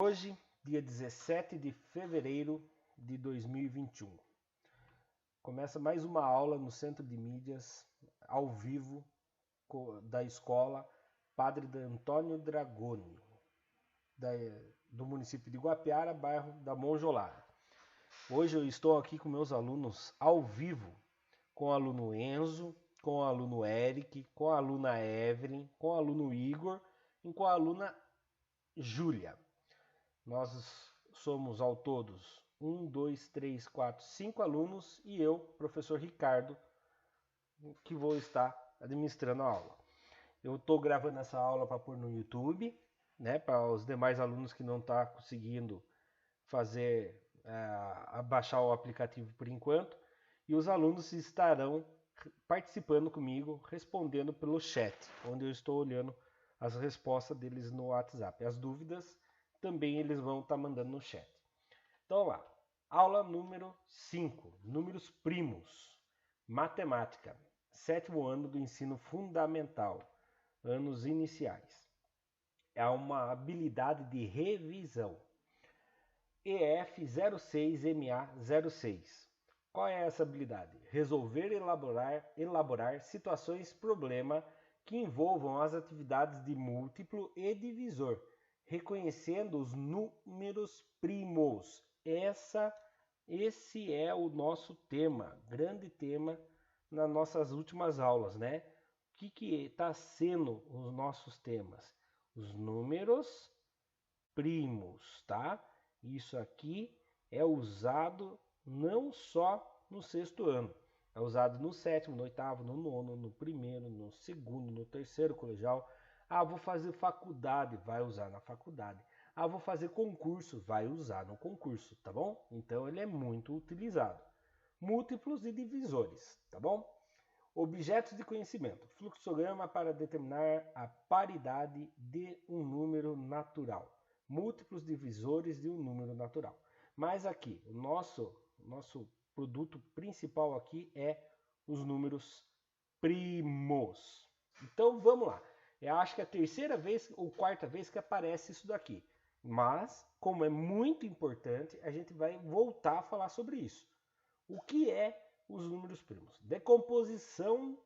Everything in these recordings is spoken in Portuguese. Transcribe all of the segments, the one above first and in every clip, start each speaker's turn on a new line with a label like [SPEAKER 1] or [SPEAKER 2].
[SPEAKER 1] Hoje, dia 17 de fevereiro de 2021. Começa mais uma aula no Centro de Mídias, ao vivo, da escola Padre Antônio Dragoni, do município de Guapiara, bairro da Monjolara. Hoje eu estou aqui com meus alunos ao vivo, com o aluno Enzo, com o aluno Eric, com a aluna Evelyn, com o aluno Igor e com a aluna Júlia. Nós somos ao todos 1, 2, 3, 4, 5 alunos e eu, professor Ricardo, que vou estar administrando a aula. Eu estou gravando essa aula para pôr no YouTube, né, para os demais alunos que não estão conseguindo baixar o aplicativo por enquanto, e os alunos estarão participando comigo, respondendo pelo chat, onde eu estou olhando as respostas deles no WhatsApp. As dúvidas também eles vão estar mandando no chat. Então lá, aula número 5, números primos, matemática, 7º ano do ensino fundamental, anos iniciais. É uma habilidade de revisão. EF06MA06. Qual é essa habilidade? Resolver elaborar situações problema que envolvam as atividades de múltiplo e divisor, reconhecendo os números primos. Esse é o nosso tema, grande tema nas nossas últimas aulas, né? O que está sendo os nossos temas? Os números primos, tá? Isso aqui é usado não só no 6º ano, é usado no 7º, no 8º, no 9º, no 1º, no 2º, no 3º colegial. Ah, vou fazer faculdade, vai usar na faculdade. Ah, vou fazer concurso, vai usar no concurso, tá bom? Então ele é muito utilizado. Múltiplos e divisores, tá bom? Objetos de conhecimento. Fluxograma para determinar a paridade de um número natural. Múltiplos divisores de um número natural. Mas aqui, o nosso produto principal aqui é os números primos. Então vamos lá. Eu acho que é a 3ª vez ou 4ª vez que aparece isso daqui. Mas, como é muito importante, a gente vai voltar a falar sobre isso. O que é os números primos? Decomposição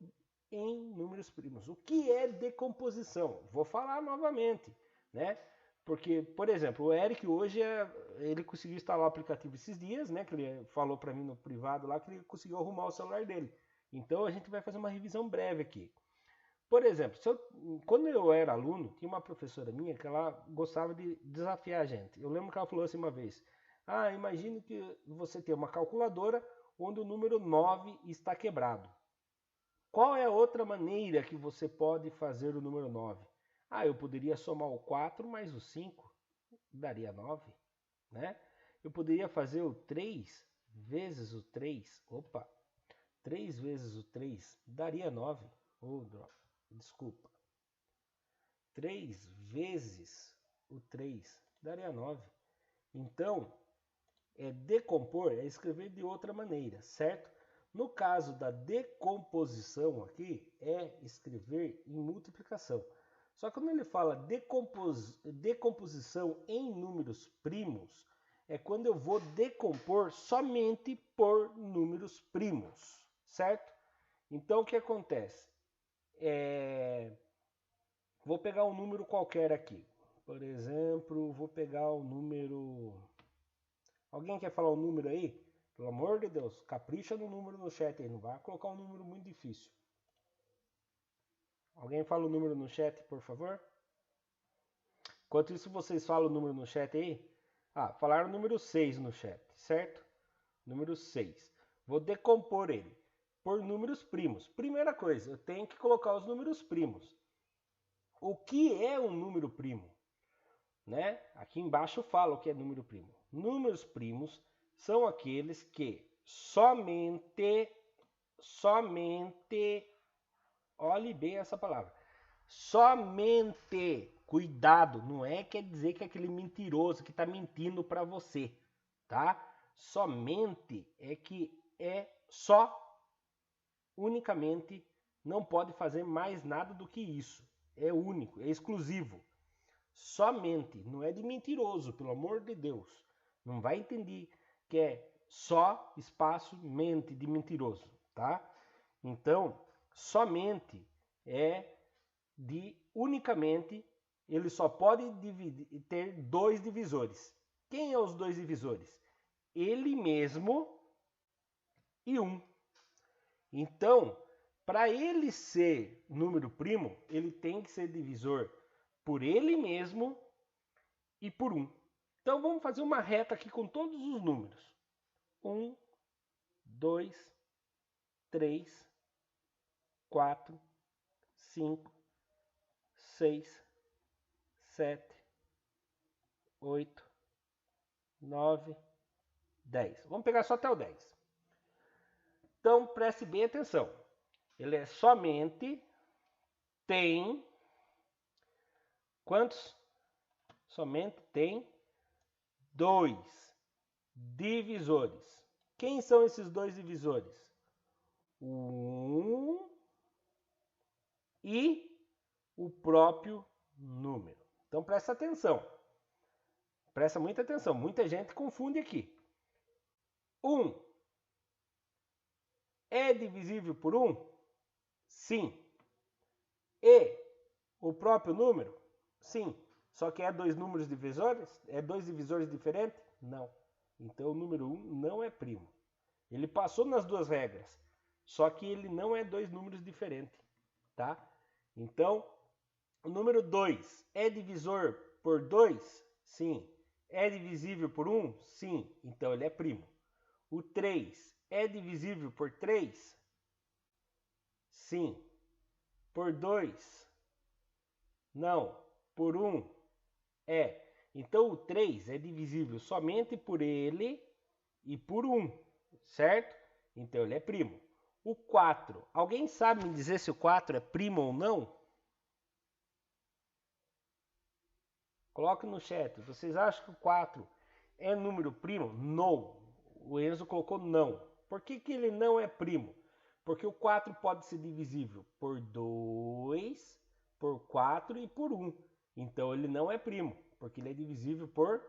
[SPEAKER 1] em números primos. O que é decomposição? Vou falar novamente, né? Porque, por exemplo, o Eric hoje, ele conseguiu instalar o aplicativo esses dias, né? Que ele falou para mim no privado lá que ele conseguiu arrumar o celular dele. Então a gente vai fazer uma revisão breve aqui. Por exemplo, quando eu era aluno, tinha uma professora minha que ela gostava de desafiar a gente. Eu lembro que ela falou assim uma vez: imagine que você tem uma calculadora onde o número 9 está quebrado. Qual é a outra maneira que você pode fazer o número 9? Eu poderia somar o 4 mais o 5, daria 9, né? Eu poderia fazer o 3 vezes o 3, 3 vezes o 3 daria 9. Desculpa. 3 vezes o 3 daria 9. Então, decompor é escrever de outra maneira, certo? No caso da decomposição aqui, é escrever em multiplicação. Só que quando ele fala decomposição em números primos, é quando eu vou decompor somente por números primos, certo? Então o que acontece? Vou pegar um número qualquer aqui. Por exemplo, vou pegar o número... Alguém quer falar um número aí? Pelo amor de Deus, capricha no número no chat aí. Não vai colocar um número muito difícil. Alguém fala o número no chat, por favor? Enquanto isso, vocês falam o número no chat aí. Falaram o número 6 no chat, certo? Número 6. Vou decompor ele por números primos. Primeira coisa, eu tenho que colocar os números primos. O que é um número primo? Né? Aqui embaixo fala o que é número primo. Números primos são aqueles que somente, olhe bem essa palavra, somente, cuidado, não quer dizer que é aquele mentiroso que está mentindo para você, tá? Somente é que é só, unicamente, não pode fazer mais nada do que isso. É único, é exclusivo. Somente, não é de mentiroso, pelo amor de Deus. Não vai entender que é só espaço mente de mentiroso, tá? Então, somente é de unicamente, ele só pode ter dois divisores. Quem é os dois divisores? Ele mesmo e 1. Então, para ele ser número primo, ele tem que ser divisor por ele mesmo e por 1. Então, vamos fazer uma reta aqui com todos os números. 1, 2, 3, 4, 5, 6, 7, 8, 9, 10. Vamos pegar só até o 10. Então, preste bem atenção. Ele é somente tem quantos? Somente tem 2 divisores. Quem são esses 2 divisores? O 1 e o próprio número. Então, presta atenção. Presta muita atenção. Muita gente confunde aqui. 1 é divisível por 1? Sim. E o próprio número? Sim. Só que é 2 números divisores? É 2 divisores diferentes? Não. Então o número 1 não é primo. Ele passou nas 2 regras. Só que ele não é 2 números diferentes. Tá? Então, o número 2 é divisor por 2? Sim. É divisível por 1? Sim. Então ele é primo. O 3 é divisível por 3? Sim. Por 2? Não. Por 1? É. Então o 3 é divisível somente por ele e por 1, certo? Então ele é primo. O 4, alguém sabe me dizer se o 4 é primo ou não? Coloque no chat. Vocês acham que o 4 é número primo? Não. O Enzo colocou não. Por que ele não é primo? Porque o 4 pode ser divisível por 2, por 4 e por 1. Então ele não é primo, porque ele é divisível por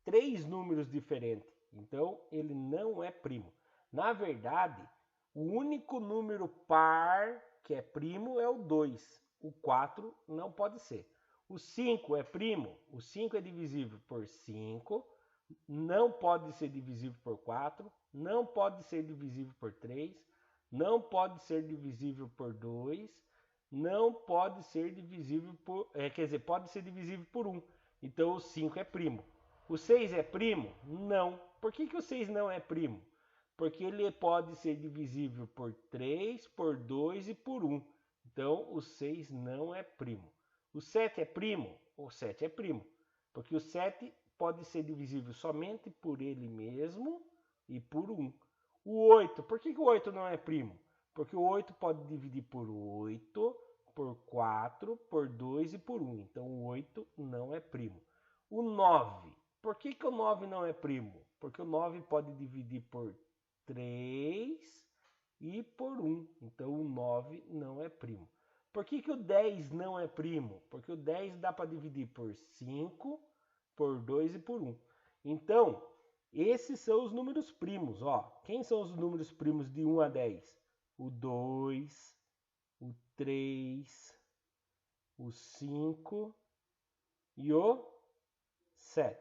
[SPEAKER 1] 3 números diferentes. Então ele não é primo. Na verdade, o único número par que é primo é o 2. O 4 não pode ser. O 5 é primo? O 5 é divisível por 5, não pode ser divisível por 4, não pode ser divisível por 3, não pode ser divisível por 2, não pode ser divisível por... pode ser divisível por 1. Então o 5 é primo. O 6 é primo? Não. Por que o 6 não é primo? Porque ele pode ser divisível por 3, por 2 e por 1. Então o 6 não é primo. O 7 é primo? O 7 é primo. Porque o 7 pode ser divisível somente por ele mesmo e por 1. O 8, por que o 8 não é primo? Porque o 8 pode dividir por 8, por 4, por 2 e por 1. Então o 8 não é primo. O 9, por que o 9 não é primo? Porque o 9 pode dividir por 3 e por 1. Então o 9 não é primo. Por que o 10 não é primo? Porque o 10 dá para dividir por 5, por 2 e por 1. Então, esses são os números primos. Ó. Quem são os números primos de 1 a 10? O 2, o 3, o 5 e o 7.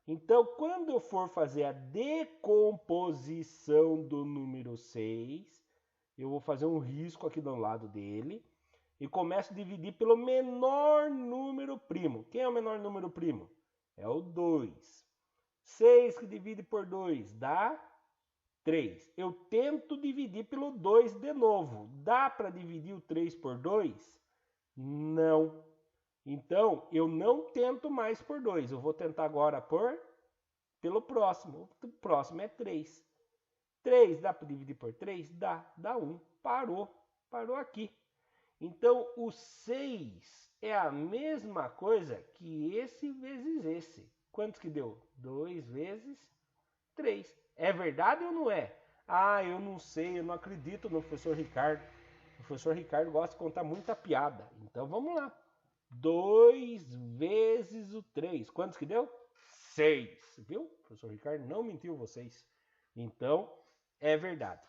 [SPEAKER 1] Então, quando eu for fazer a decomposição do número 6, eu vou fazer um risco aqui do lado dele e começo a dividir pelo menor número primo. Quem é o menor número primo? É o 2. 6 que divide por 2 dá 3. Eu tento dividir pelo 2 de novo. Dá para dividir o 3 por 2? Não. Então, eu não tento mais por 2. Eu vou tentar agora pelo próximo. O próximo é 3. 3 dá para dividir por 3? Dá. Dá 1. Parou. Parou aqui. Então, o 6 é a mesma coisa que esse vezes esse. Quantos que deu? 2 vezes 3. É verdade ou não é? Ah, eu não sei, eu não acredito no professor Ricardo. O professor Ricardo gosta de contar muita piada. Então, vamos lá. 2 vezes o 3. Quantos que deu? 6. Viu? O professor Ricardo não mentiu vocês. Então, é verdade.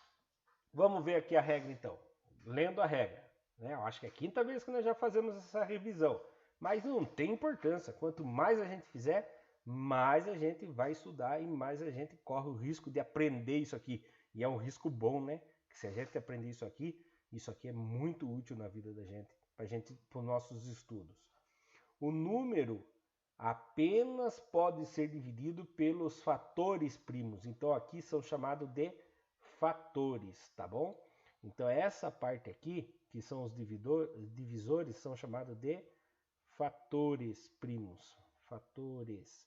[SPEAKER 1] Vamos ver aqui a regra, então. Lendo a regra. Né? Eu acho que é a quinta vez que nós já fazemos essa revisão. Mas não tem importância. Quanto mais a gente fizer, mais a gente vai estudar e mais a gente corre o risco de aprender isso aqui. E é um risco bom, né? Que se a gente aprender isso aqui é muito útil na vida da gente, para os nossos estudos. O número apenas pode ser dividido pelos fatores primos. Então aqui são chamados de fatores, tá bom? Então essa parte aqui, que são os divisores, são chamados de fatores primos. Fatores.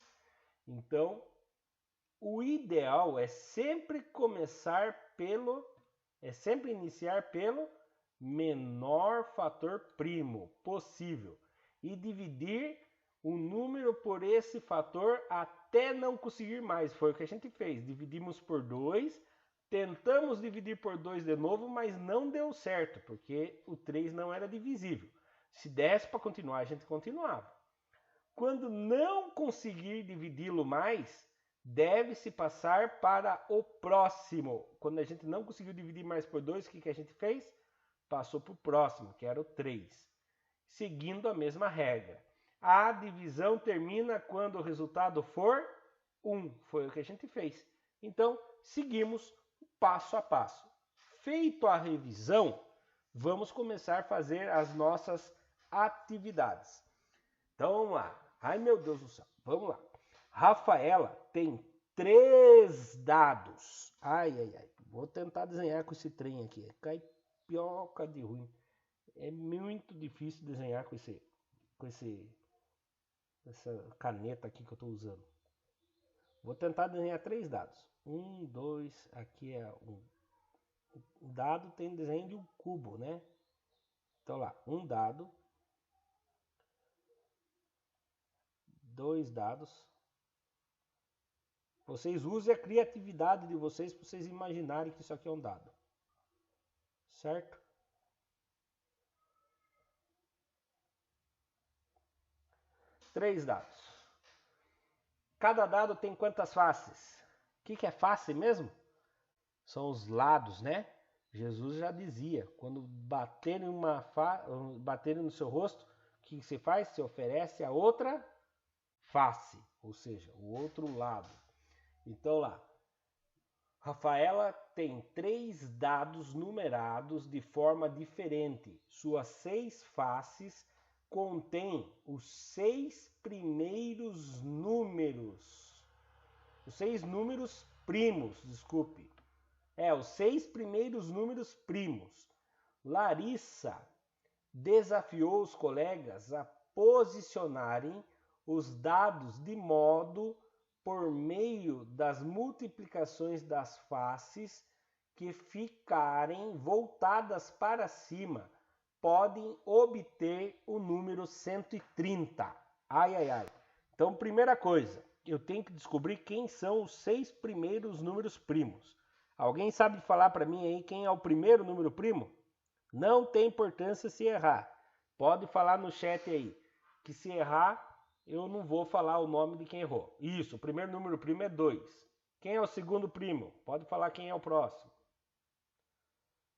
[SPEAKER 1] Então, o ideal é sempre iniciar pelo menor fator primo possível e dividir o número por esse fator até não conseguir mais. Foi o que a gente fez. Dividimos por 2, tentamos dividir por 2 de novo, mas não deu certo, porque o 3 não era divisível. Se desse para continuar, a gente continuava. Quando não conseguir dividi-lo mais, deve-se passar para o próximo. Quando a gente não conseguiu dividir mais por 2, o que a gente fez? Passou para o próximo, que era o 3. Seguindo a mesma regra. A divisão termina quando o resultado for 1. Foi o que a gente fez. Então, seguimos passo a passo. Feito a revisão, vamos começar a fazer as nossas atividades. Então, vamos lá. Ai, meu Deus do céu. Vamos lá. Rafaela tem 3 dados. Ai. Vou tentar desenhar com esse trem aqui. É caipioca de ruim. É muito difícil desenhar com essa caneta aqui que eu estou usando. Vou tentar desenhar 3 dados. 1, 2, aqui é um. O dado tem desenho de um cubo, né? Então lá, 1 dado. 2 dados. Vocês usem a criatividade de vocês para vocês imaginarem que isso aqui é um dado. Certo? Três dados. Cada dado tem quantas faces? O que é face mesmo? São os lados, né? Jesus já dizia, quando baterem no seu rosto, o que você faz? Você oferece a outra face, ou seja, o outro lado. Então lá, Rafaela tem 3 dados numerados de forma diferente. Suas 6 faces contêm os 6 primeiros números. Os 6 números primos, desculpe. Os 6 primeiros números primos. Larissa desafiou os colegas a posicionarem os dados de modo por meio das multiplicações das faces que ficarem voltadas para cima, podem obter o número 130. Ai. Então, primeira coisa, eu tenho que descobrir quem são os 6 primeiros números primos. Alguém sabe falar para mim aí quem é o primeiro número primo? Não tem importância se errar. Pode falar no chat aí, que se errar, eu não vou falar o nome de quem errou. Isso, o primeiro número primo é 2. Quem é o segundo primo? Pode falar quem é o próximo.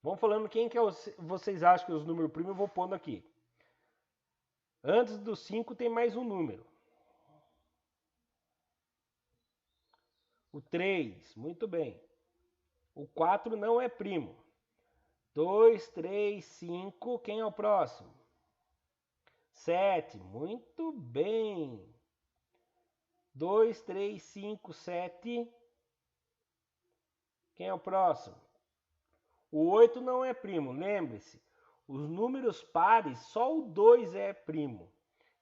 [SPEAKER 1] Vamos falando quem que vocês acham que é os números primos, eu vou pondo aqui. Antes do 5 tem mais um número. O 3, muito bem. O 4 não é primo. 2, 3, 5, quem é o próximo? 7, muito bem. 2, 3, 5, 7. Quem é o próximo? O 8 não é primo, lembre-se. Os números pares, só o 2 é primo.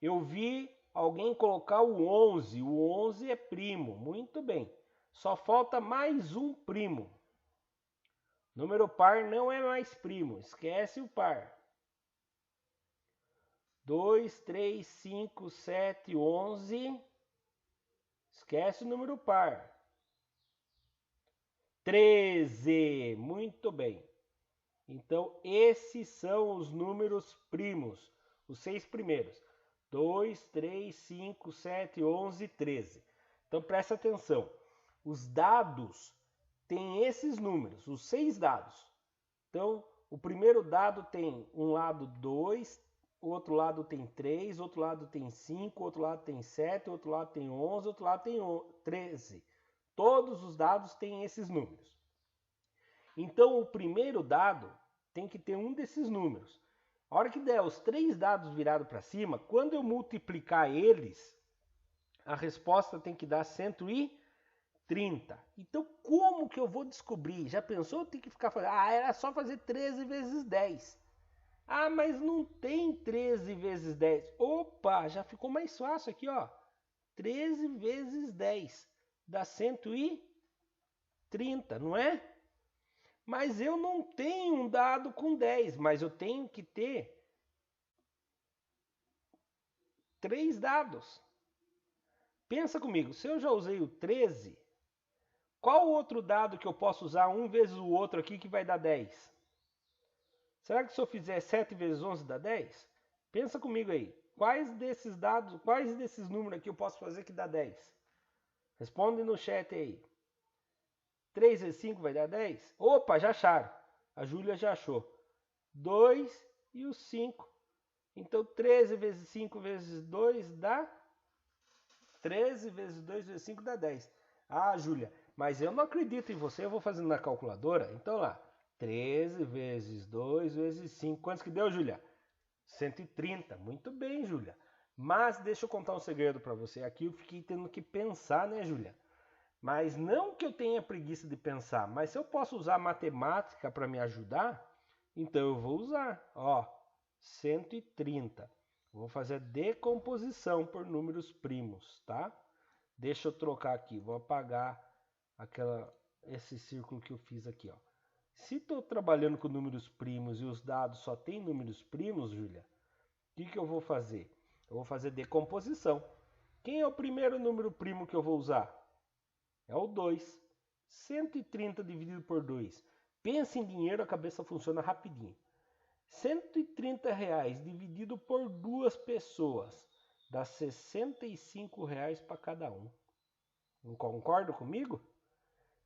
[SPEAKER 1] Eu vi alguém colocar o 11. O 11 é primo, muito bem. Só falta mais um primo. Número par não é mais primo, esquece o par. 2, 3, 5, 7, 11. Esquece o número par. 13. Muito bem. Então, esses são os números primos, os 6 primeiros. 2, 3, 5, 7, 11, 13. Então presta atenção. Os dados têm esses números, os 6 dados. Então, o primeiro dado tem um lado 2, o outro lado tem 3, outro lado tem 5, outro lado tem 7, outro lado tem 11, outro lado tem 13. Todos os dados têm esses números. Então, o primeiro dado tem que ter um desses números. A hora que der os 3 dados virados para cima, quando eu multiplicar eles, a resposta tem que dar 130. Então, como que eu vou descobrir? Já pensou? Tem que ficar fazendo... era só fazer 13 vezes 10. Mas não tem 13 vezes 10. Opa, já ficou mais fácil aqui, ó. 13 vezes 10 dá 130, não é? Mas eu não tenho um dado com 10, mas eu tenho que ter 3 dados. Pensa comigo, se eu já usei o 13, qual outro dado que eu posso usar um vezes o outro aqui que vai dar 10? Será que se eu fizer 7 vezes 11 dá 10? Pensa comigo aí. Quais desses dados, quais desses números aqui eu posso fazer que dá 10? Responde no chat aí. 3 vezes 5 vai dar 10? Opa, já acharam. A Júlia já achou. 2 e o 5. Então 13 vezes 5 vezes 2 dá 13 vezes 2 vezes 5 dá 10. Júlia, mas eu não acredito em você, eu vou fazendo na calculadora. Então lá, 13 vezes 2 vezes 5. Quantos que deu, Júlia? 130. Muito bem, Júlia. Mas deixa eu contar um segredo para você. Aqui eu fiquei tendo que pensar, né, Júlia? Mas não que eu tenha preguiça de pensar, mas se eu posso usar matemática para me ajudar, então eu vou usar. Ó, 130. Vou fazer a decomposição por números primos, tá? Deixa eu trocar aqui, vou apagar esse círculo que eu fiz aqui, ó. Se estou trabalhando com números primos e os dados só tem números primos, Júlia, o que eu vou fazer? Eu vou fazer decomposição. Quem é o primeiro número primo que eu vou usar? É o 2. 130 dividido por 2. Pensa em dinheiro, a cabeça funciona rapidinho. 130 reais dividido por 2 pessoas dá 65 reais para cada um. Não concorda comigo?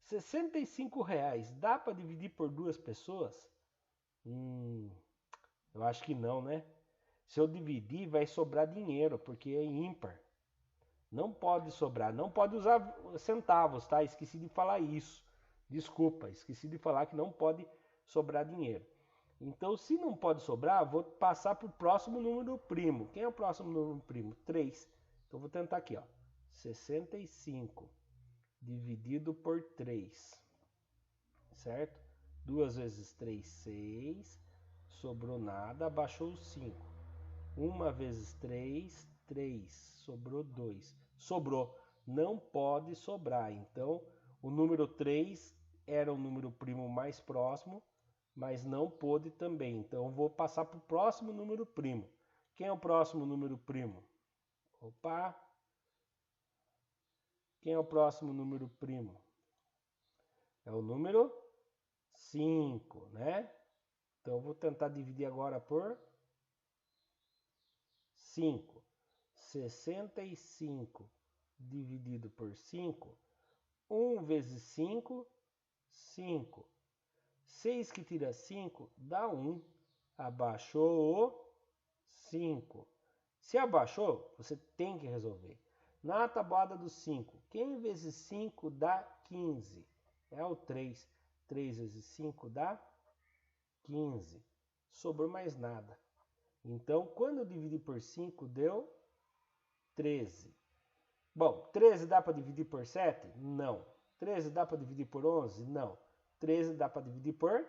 [SPEAKER 1] 65 reais dá para dividir por 2 pessoas? Eu acho que não, né? Se eu dividir, vai sobrar dinheiro, porque é ímpar. Não pode sobrar, não pode usar centavos, tá? Esqueci de falar isso. Desculpa, esqueci de falar que não pode sobrar dinheiro. Então, se não pode sobrar, vou passar para o próximo número primo. Quem é o próximo número primo? 3. Então, vou tentar aqui, ó. 65 dividido por 3. Certo? 2 vezes 3, 6. Sobrou nada, abaixou o 5. 1 vezes 3, 3. Sobrou 2. Sobrou. Não pode sobrar. Então, o número 3 era o número primo mais próximo, mas não pôde também. Então, vou passar para o próximo número primo. Quem é o próximo número primo? Opa! Quem é o próximo número primo? É o número 5, né? Então, eu vou tentar dividir agora por 5. 65 dividido por 5. 1 vezes 5, 5. 6 que tira 5 dá 1. Abaixou o 5. Se abaixou, você tem que resolver. Na tabuada dos 5, quem vezes 5 dá 15? É o 3. 3 vezes 5 dá 15. Sobrou mais nada. Então, quando eu dividi por 5, deu 13. Bom, 13 dá para dividir por 7? Não. 13 dá para dividir por 11? Não. 13 dá para dividir por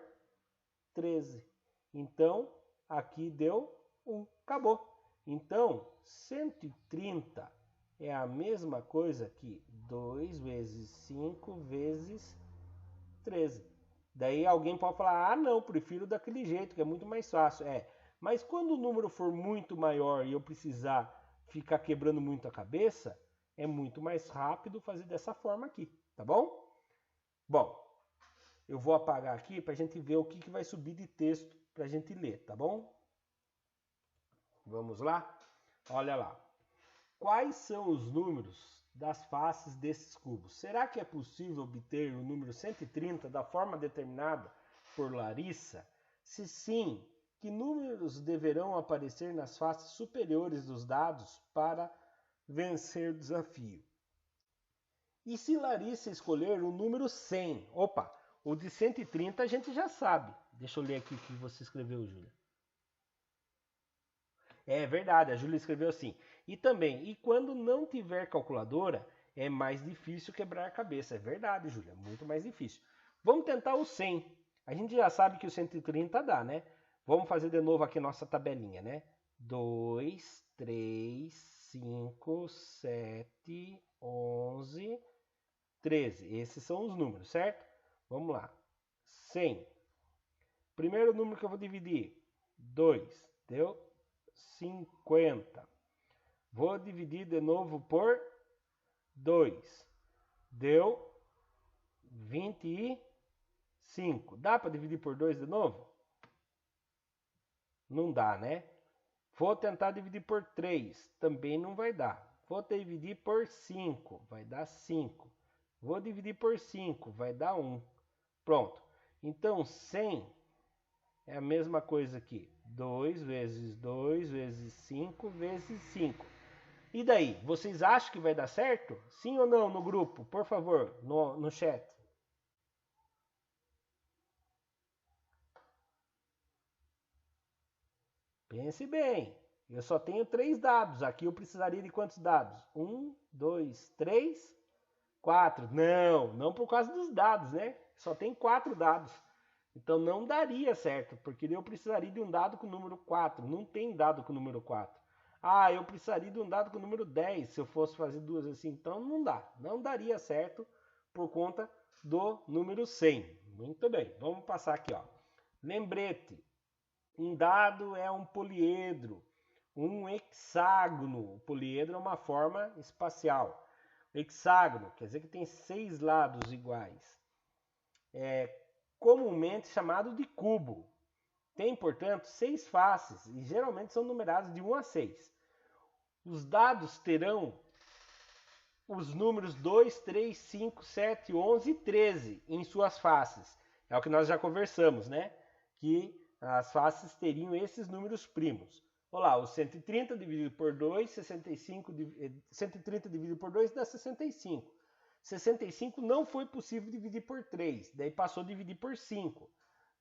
[SPEAKER 1] 13. Então, aqui deu 1. Acabou. Então, 130 é a mesma coisa que 2 vezes 5 vezes 13. Daí alguém pode falar, não, prefiro daquele jeito, que é muito mais fácil. Mas quando o número for muito maior e eu precisar ficar quebrando muito a cabeça, é muito mais rápido fazer dessa forma aqui, tá bom? Bom, eu vou apagar aqui para a gente ver o que vai subir de texto para a gente ler, tá bom? Vamos lá? Olha lá. Quais são os números das faces desses cubos? Será que é possível obter o número 130 da forma determinada por Larissa? Se sim, que números deverão aparecer nas faces superiores dos dados para vencer o desafio? E se Larissa escolher o número 100? Opa, o de 130 a gente já sabe. Deixa eu ler aqui o que você escreveu, Júlia. É verdade, a Júlia escreveu assim. E também, e quando não tiver calculadora, é mais difícil quebrar a cabeça. É verdade, Júlia, muito mais difícil. Vamos tentar o 100. A gente já sabe que o 130 dá, né? Vamos fazer de novo aqui nossa tabelinha, né? 2, 3, 5, 7, 11, 13. Esses são os números, certo? Vamos lá. 100. Primeiro número que eu vou dividir. 2. Deu 50. Vou dividir de novo por 2. Deu 25. Dá para dividir por 2 de novo? Não dá, né? Vou tentar dividir por 3. Também não vai dar. Vou dividir por 5. Vai dar 5. Vou dividir por 5. Vai dar 1. Pronto. Então, 100 é a mesma coisa aqui. 2 vezes 2 vezes 5 vezes 5. E daí, vocês acham que vai dar certo? Sim ou não no grupo? Por favor, no chat. Pense bem. Eu só tenho 3 dados. Aqui eu precisaria de quantos dados? 1, 2, 3, 4. Não por causa dos dados, né? Só tem 4 dados. Então não daria certo, porque eu precisaria de um dado com o número 4. Não tem dado com o número 4. Ah, eu precisaria de um dado com o número 10 se eu fosse fazer duas assim. Então não dá. Não daria certo por conta do número 100. Muito bem, vamos passar aqui, ó. Lembrete, um dado é um poliedro, um hexágono. O poliedro é uma forma espacial. Hexágono quer dizer que tem 6 lados iguais. É comumente chamado de cubo. Tem, portanto, 6 faces e geralmente são numerados de 1 a 6. Os dados terão os números 2, 3, 5, 7, 11 e 13 em suas faces. É o que nós já conversamos, né? Que as faces teriam esses números primos. Olá, o 130 dividido por 2, 130 dividido por 2 dá 65. 65 não foi possível dividir por 3, daí passou a dividir por 5.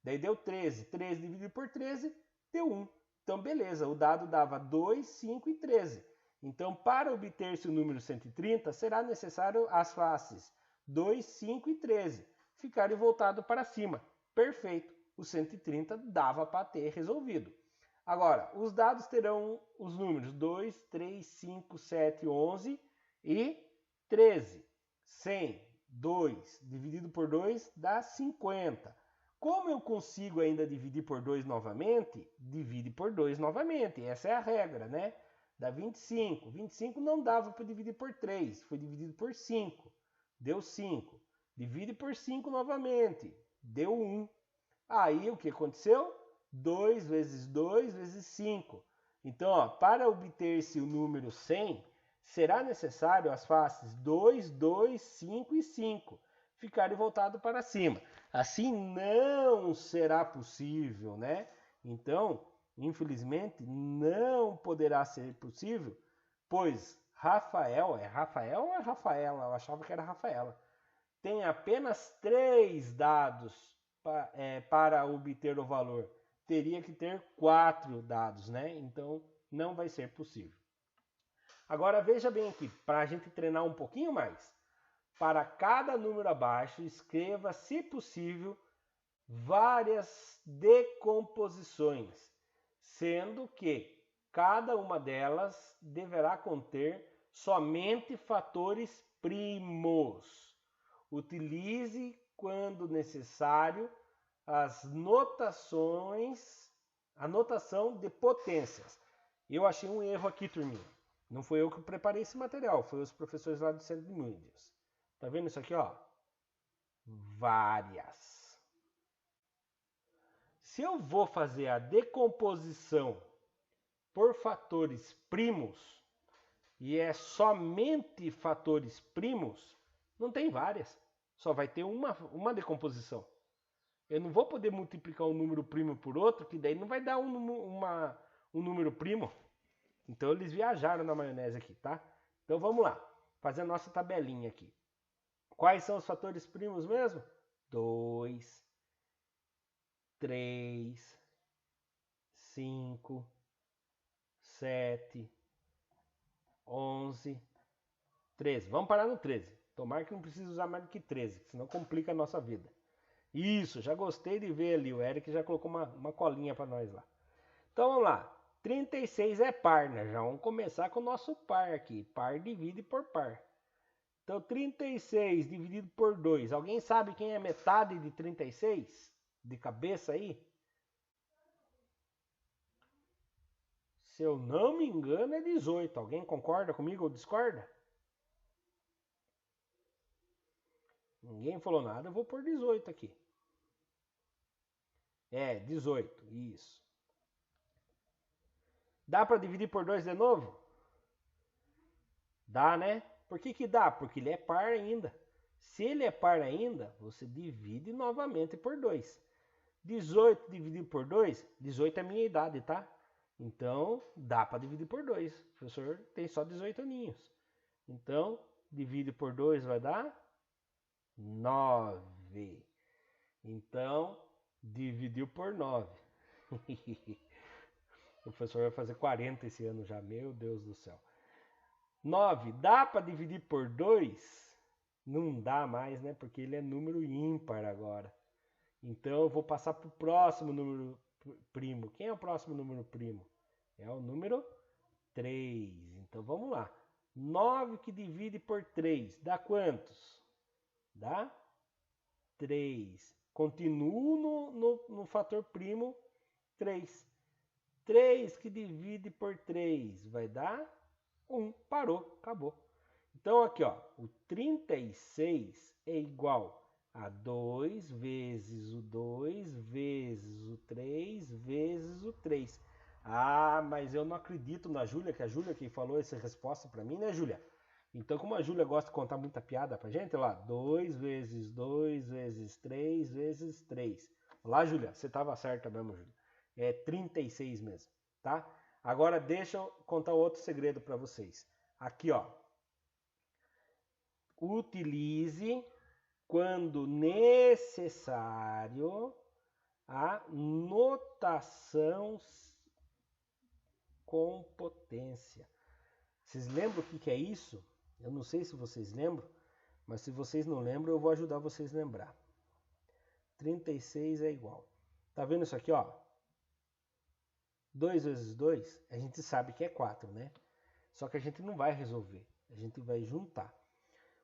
[SPEAKER 1] Daí deu 13. 13 dividido por 13 deu 1. Então, beleza, o dado dava 2, 5 e 13. Então, para obter-se o número 130, será necessário as faces 2, 5 e 13 ficarem voltadas para cima. Perfeito, o 130 dava para ter resolvido. Agora, os dados terão os números 2, 3, 5, 7, 11 e 13. 100, 2 dividido por 2 dá 50. Como eu consigo ainda dividir por 2 novamente, divide por 2 novamente. Essa é a regra, né? Dá 25. 25 não dava para dividir por 3, foi dividido por 5. Deu 5. Divide por 5 novamente, deu 1. Aí o que aconteceu? 2 vezes 2 vezes 5. Então, ó, para obter-se o número 100, será necessário as faces 2, 2, 5 e 5 ficarem voltadas para cima. Assim não será possível, né? Então, infelizmente, não poderá ser possível, pois Rafael, é Rafael ou é Rafaela? Eu achava que era Rafaela. Tem apenas 3 dados para obter o valor. Teria que ter 4 dados, né? Então, não vai ser possível. Agora, veja bem aqui, para a gente treinar um pouquinho mais. Para cada número abaixo, escreva, se possível, várias decomposições, sendo que cada uma delas deverá conter somente fatores primos. Utilize, quando necessário, as notações, a notação de potências. Eu achei um erro aqui, turminha. Não foi eu que preparei esse material, foi os professores lá do Centro de Mídias. Tá vendo isso aqui, ó? Várias. Se eu vou fazer a decomposição por fatores primos, e é somente fatores primos, não tem várias. Só vai ter uma decomposição. Eu não vou poder multiplicar um número primo por outro, que daí não vai dar um número primo. Então eles viajaram na maionese aqui, tá? Então vamos lá, fazer a nossa tabelinha aqui. Quais são os fatores primos mesmo? 2, 3, 5, 7, 11, 13. Vamos parar no 13. Tomara que não precise usar mais do que 13, senão complica a nossa vida. Isso, já gostei de ver ali. O Eric já colocou uma colinha para nós lá. Então vamos lá. 36 é par, né? Já vamos começar com o nosso par aqui. Par divide por par. Então 36 dividido por 2. Alguém sabe quem é metade de 36? De cabeça aí? Se eu não me engano é 18. Alguém concorda comigo ou discorda? Ninguém falou nada, eu vou pôr 18 aqui. É, 18, isso. Dá para dividir por 2 de novo? Dá, né? Por que dá? Porque ele é par ainda. Se ele é par ainda, você divide novamente por 2. 18 dividido por 2, 18 é a minha idade, tá? Então, dá para dividir por 2. O professor tem só 18 aninhos. Então, divide por 2 vai dar 9. Então, dividiu por 9. O professor vai fazer 40 esse ano já, meu Deus do céu. 9, dá para dividir por 2? Não dá mais, né? Porque ele é número ímpar agora. Então eu vou passar para o próximo número primo. Quem é o próximo número primo? É o número 3. Então vamos lá. 9 que divide por 3 dá quantos? Dá 3. Continuo no fator primo 3. 3 que divide por 3 vai dar 1. Parou, acabou. Então aqui, ó, o 36 é igual a 2 vezes o 2 vezes o 3 vezes o 3. Ah, mas eu não acredito na Júlia, que a Júlia que falou essa resposta para mim, né, Júlia? Então, como a Júlia gosta de contar muita piada pra gente, lá, 2 vezes 2 vezes 3 vezes 3. Lá, Júlia, você estava certa mesmo, Júlia. É 36 mesmo, tá? Agora deixa eu contar outro segredo para vocês. Aqui, ó. Utilize, quando necessário, a notação com potência. Vocês lembram o que é isso? Eu não sei se vocês lembram, mas se vocês não lembram, eu vou ajudar vocês a lembrar. 36 é igual. Tá vendo isso aqui, ó? 2 vezes 2, a gente sabe que é 4, né? Só que a gente não vai resolver, a gente vai juntar.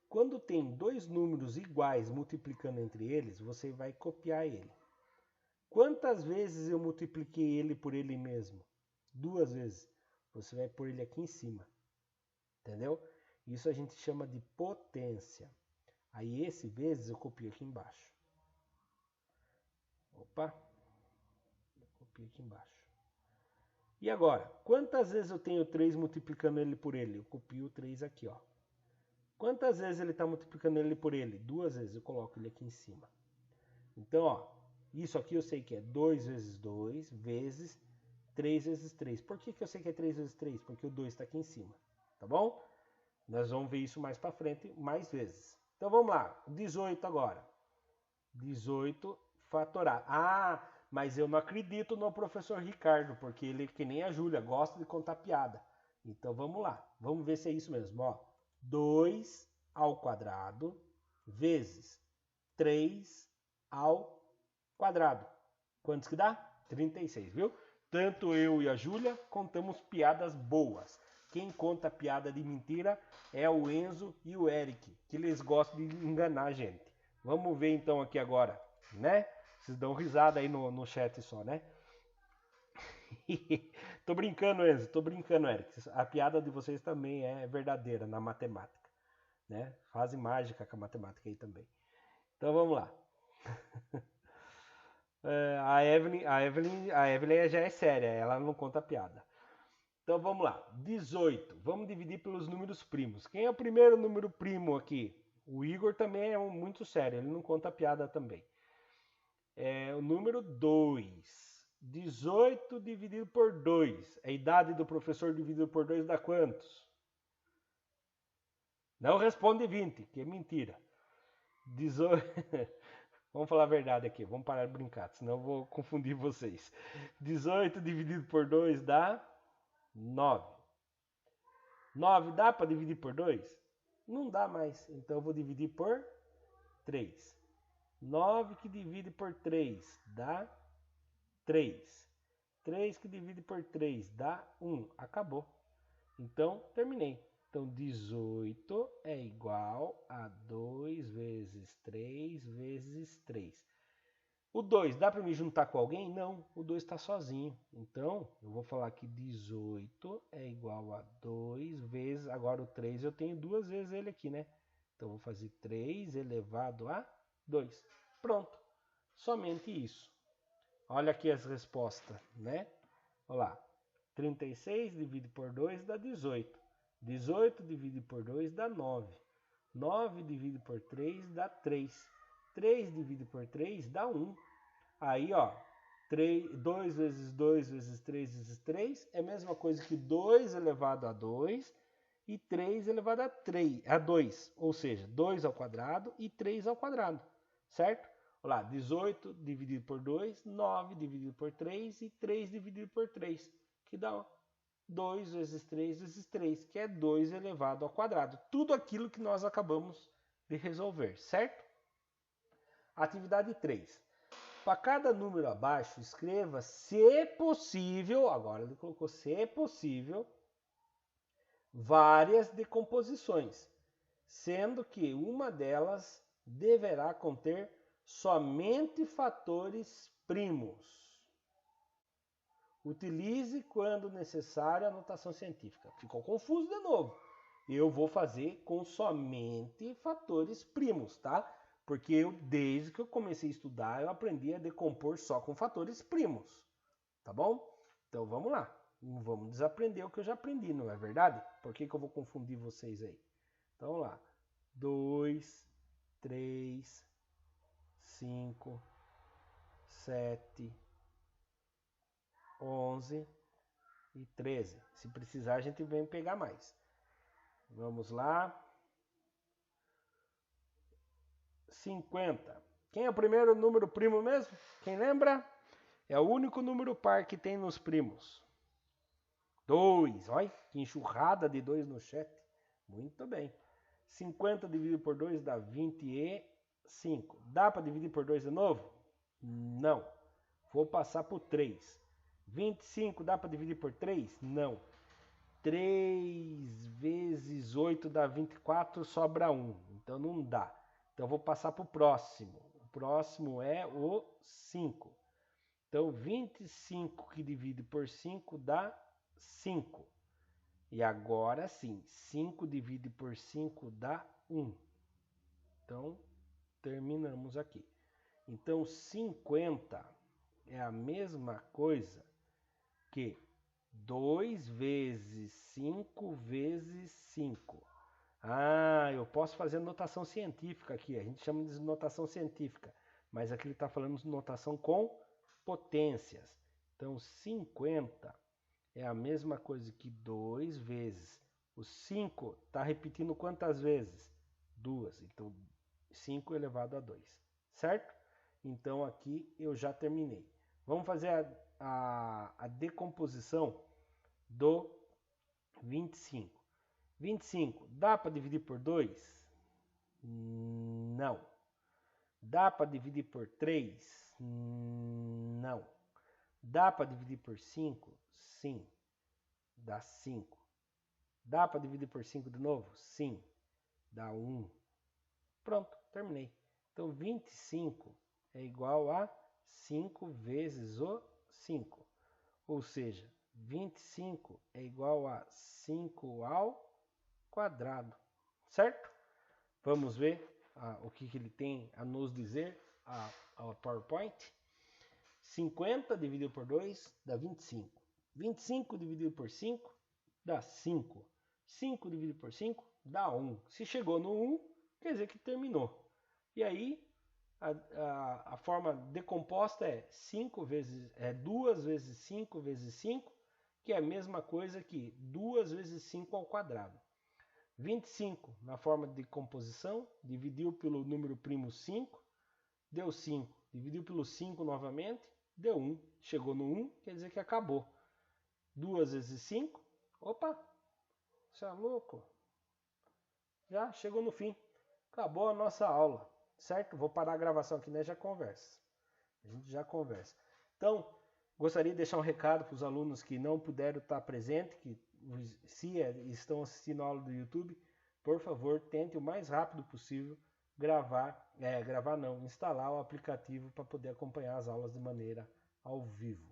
[SPEAKER 1] Quando tem dois números iguais multiplicando entre eles, você vai copiar ele. Quantas vezes eu multipliquei ele por ele mesmo? 2 vezes. Você vai pôr ele aqui em cima. Entendeu? Isso a gente chama de potência. Aí esse vezes eu copio aqui embaixo. Opa! Eu copio aqui embaixo. E agora, quantas vezes eu tenho 3 multiplicando ele por ele? Eu copio o 3 aqui, ó. Quantas vezes ele está multiplicando ele por ele? 2 vezes, eu coloco ele aqui em cima. Então, ó, isso aqui eu sei que é 2 vezes 2 vezes 3 vezes 3. Por que eu sei que é 3 vezes 3? Porque o 2 está aqui em cima, tá bom? Nós vamos ver isso mais para frente, mais vezes. Então, vamos lá, 18 agora. 18 fatorado. Ah, mas eu não acredito no professor Ricardo, porque ele, que nem a Júlia, gosta de contar piada. Então, vamos lá. Vamos ver se é isso mesmo, ó. 2 ao quadrado vezes 3 ao quadrado. Quantos que dá? 36, viu? Tanto eu e a Júlia contamos piadas boas. Quem conta piada de mentira é o Enzo e o Eric, que eles gostam de enganar a gente. Vamos ver então aqui agora, né? Vocês dão risada aí no chat só, né? Tô brincando, Enzo, tô brincando, Eric. A piada de vocês também é verdadeira na matemática, né? Fazem mágica com a matemática aí também. Então vamos lá. A Evelyn já é séria, ela não conta piada. Então vamos lá, 18. Vamos dividir pelos números primos. Quem é o primeiro número primo aqui? O Igor também é muito sério, ele não conta piada também. É o número 2. 18 dividido por 2. A idade do professor dividido por 2 dá quantos? Não responde 20, que é mentira. 18... Vamos falar a verdade aqui, vamos parar de brincar, senão eu vou confundir vocês. 18 dividido por 2 dá 9. 9 dá para dividir por 2? Não dá mais, então eu vou dividir por 3. 9 que divide por 3 dá 3. 3 que divide por 3 dá 1. Acabou. Então, terminei. Então, 18 é igual a 2 vezes 3 vezes 3. O 2, dá para me juntar com alguém? Não, o 2 está sozinho. Então, eu vou falar que 18 é igual a 2 vezes... Agora o 3 eu tenho duas vezes ele aqui, né? Então, eu vou fazer 3 elevado a 2. Pronto. Somente isso. Olha aqui as respostas, né? Olha lá. 36 dividido por 2 dá 18. 18 dividido por 2 dá 9. 9 dividido por 3 dá 3. 3 dividido por 3 dá 1. Aí, ó, 2 vezes 2 vezes 3 vezes 3 é a mesma coisa que 2 elevado a 2 e 3 elevado a 2. Ou seja, 2 ao quadrado e 3 ao quadrado, certo? Olha lá, 18 dividido por 2, 9 dividido por 3 e 3 dividido por 3, que dá 2 vezes 3 vezes 3, que é 2 elevado ao quadrado. Tudo aquilo que nós acabamos de resolver, certo? Atividade 3. Para cada número abaixo, escreva, se possível, agora ele colocou se possível, várias decomposições, sendo que uma delas deverá conter somente fatores primos. Utilize, quando necessário, a notação científica. Ficou confuso de novo. Eu vou fazer com somente fatores primos, tá? Porque desde que eu comecei a estudar, eu aprendi a decompor só com fatores primos. Tá bom? Então vamos lá. Não vamos desaprender o que eu já aprendi, não é verdade? Por que eu vou confundir vocês aí? Então vamos lá. 2, 3, 5, 7, 11 e 13. Se precisar, a gente vem pegar mais. Vamos lá. 50. Quem é o primeiro número primo mesmo? Quem lembra? É o único número par que tem nos primos. 2. Olha, que enxurrada de 2 no chat. Muito bem. 50 dividido por 2 dá 25. Dá para dividir por 2 de novo? Não. Vou passar por 3. 25 dá para dividir por 3? Não. 3 vezes 8 dá 24, sobra 1. Então não dá. Então vou passar para o próximo. O próximo é o 5. Então 25 que divide por 5 dá 5. E agora sim, 5 divide por 5 dá 1. Então terminamos aqui. Então 50 é a mesma coisa que 2 vezes 5 vezes 5. Ah, eu posso fazer notação científica aqui. A gente chama de notação científica. Mas aqui ele está falando de notação com potências. Então, 50 é a mesma coisa que 2 vezes. O 5 está repetindo quantas vezes? 2. Então, 5 elevado a 2. Certo? Então, aqui eu já terminei. Vamos fazer a decomposição do 25. 25, dá para dividir por 2? Não. Dá para dividir por 3? Não. Dá para dividir por 5? Sim. Dá 5. Dá para dividir por 5 de novo? Sim. Dá 1. Pronto, terminei. Então, 25 é igual a 5 vezes o 5. Ou seja, 25 é igual a 5 ao quadrado, certo? Vamos ver o que ele tem a nos dizer, a PowerPoint. 50 dividido por 2 dá 25. 25 dividido por 5 Dá 5. 5 dividido por 5 dá 1. Se chegou no 1, quer dizer que terminou. E aí, a forma decomposta é 2 vezes 5 vezes 5, que é a mesma coisa que 2 vezes 5 ao quadrado. 25, na forma de composição, dividiu pelo número primo 5, deu 5. Dividiu pelo 5 novamente, deu 1. Chegou no 1, quer dizer que acabou. 2 vezes 5, opa, você é louco? Já chegou no fim. Acabou a nossa aula, certo? Vou parar a gravação aqui, né? Já conversa. A gente já conversa. Então, gostaria de deixar um recado para os alunos que não puderam estar presentes, que se estão assistindo a aula do YouTube, por favor, tente o mais rápido possível instalar o aplicativo para poder acompanhar as aulas de maneira ao vivo.